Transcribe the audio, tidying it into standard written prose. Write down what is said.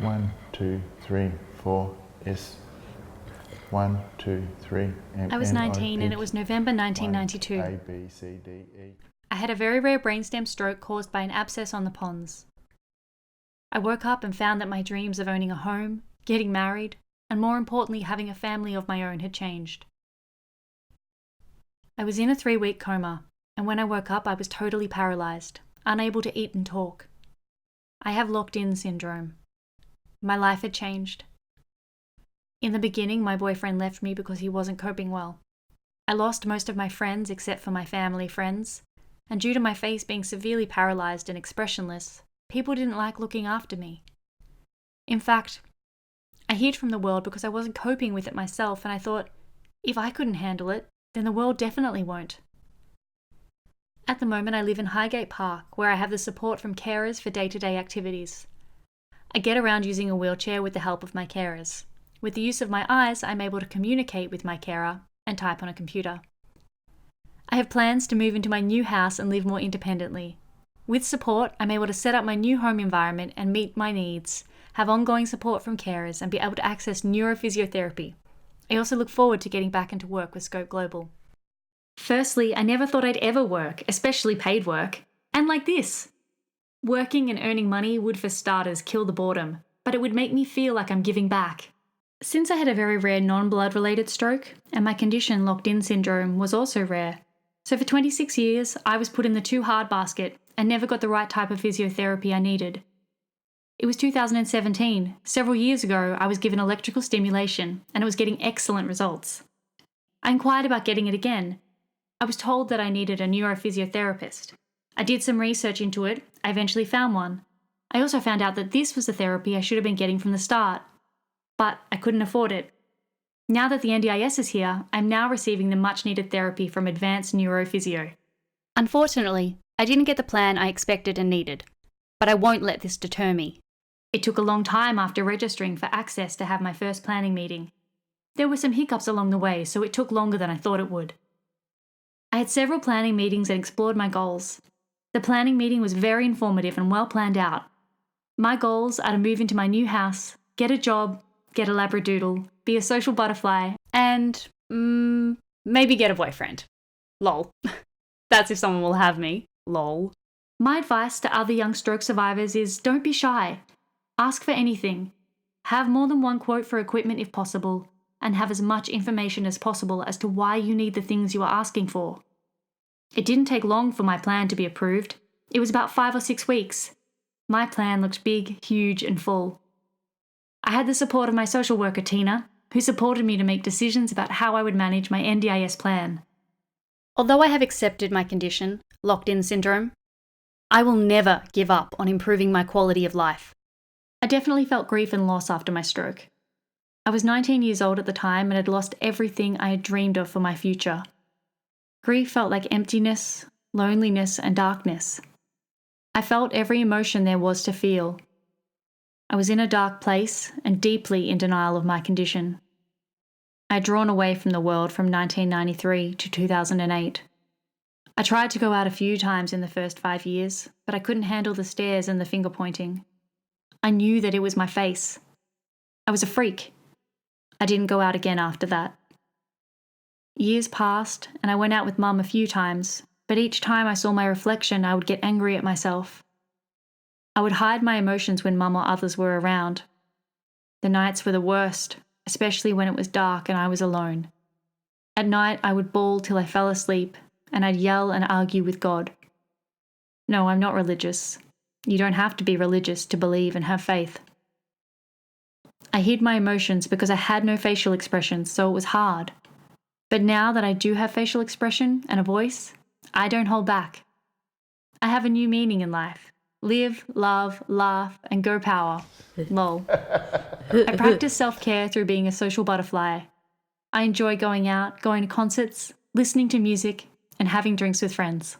1, 2, 3, 4, S. 1, 2, 3, I was 19 and it was November 1992. A, B, C, D, E. I had a very rare brainstem stroke caused by an abscess on the pons. I woke up and found that my dreams of owning a home, getting married, and more importantly having a family of my own had changed. I was in a 3-week coma, and when I woke up I was totally paralysed, unable to eat and talk. I have locked-in syndrome. My life had changed. In the beginning, my boyfriend left me because he wasn't coping well. I lost most of my friends except for my family friends, and due to my face being severely paralysed and expressionless, people didn't like looking after me. In fact, I hid from the world because I wasn't coping with it myself, and I thought, if I couldn't handle it, then the world definitely won't. At the moment, I live in Highgate Park, where I have the support from carers for day-to-day activities. I get around using a wheelchair with the help of my carers. With the use of my eyes, I'm able to communicate with my carer and type on a computer. I have plans to move into my new house and live more independently. With support, I'm able to set up my new home environment and meet my needs, have ongoing support from carers, and be able to access neurophysiotherapy. I also look forward to getting back into work with Scope Global. Firstly, I never thought I'd ever work, especially paid work, and like this. Working and earning money would, for starters, kill the boredom, but it would make me feel like I'm giving back. Since I had a very rare non-blood related stroke, and my condition locked-in syndrome was also rare, so for 26 years I was put in the too hard basket and never got the right type of physiotherapy I needed. It was 2017, several years ago I was given electrical stimulation and it was getting excellent results. I inquired about getting it again. I was told that I needed a neurophysiotherapist. I did some research into it, I eventually found one. I also found out that this was the therapy I should have been getting from the start. But I couldn't afford it. Now that the NDIS is here, I'm now receiving the much needed therapy from Advanced Neurophysio. Unfortunately, I didn't get the plan I expected and needed, but I won't let this deter me. It took a long time after registering for access to have my first planning meeting. There were some hiccups along the way, so it took longer than I thought it would. I had several planning meetings and explored my goals. The planning meeting was very informative and well planned out. My goals are to move into my new house, get a job, get a labradoodle, be a social butterfly, and maybe get a boyfriend. Lol. That's if someone will have me. Lol. My advice to other young stroke survivors is don't be shy. Ask for anything. Have more than one quote for equipment if possible, and have as much information as possible as to why you need the things you are asking for. It didn't take long for my plan to be approved. It was about 5 or 6 weeks. My plan looked big, huge, and full. I had the support of my social worker, Tina, who supported me to make decisions about how I would manage my NDIS plan. Although I have accepted my condition, locked-in syndrome, I will never give up on improving my quality of life. I definitely felt grief and loss after my stroke. I was 19 years old at the time and had lost everything I had dreamed of for my future. Grief felt like emptiness, loneliness, and darkness. I felt every emotion there was to feel. I was in a dark place and deeply in denial of my condition. I had drawn away from the world from 1993 to 2008. I tried to go out a few times in the first 5 years, but I couldn't handle the stares and the finger pointing. I knew that it was my face. I was a freak. I didn't go out again after that. Years passed, and I went out with Mum a few times, but each time I saw my reflection, I would get angry at myself. I would hide my emotions when Mum or others were around. The nights were the worst, especially when it was dark and I was alone. At night, I would bawl till I fell asleep, and I'd yell and argue with God. No, I'm not religious. You don't have to be religious to believe and have faith. I hid my emotions because I had no facial expressions, so it was hard. But now that I do have facial expression and a voice, I don't hold back. I have a new meaning in life. Live, love, laugh, and go power. Lol. I practice self-care through being a social butterfly. I enjoy going out, going to concerts, listening to music, and having drinks with friends.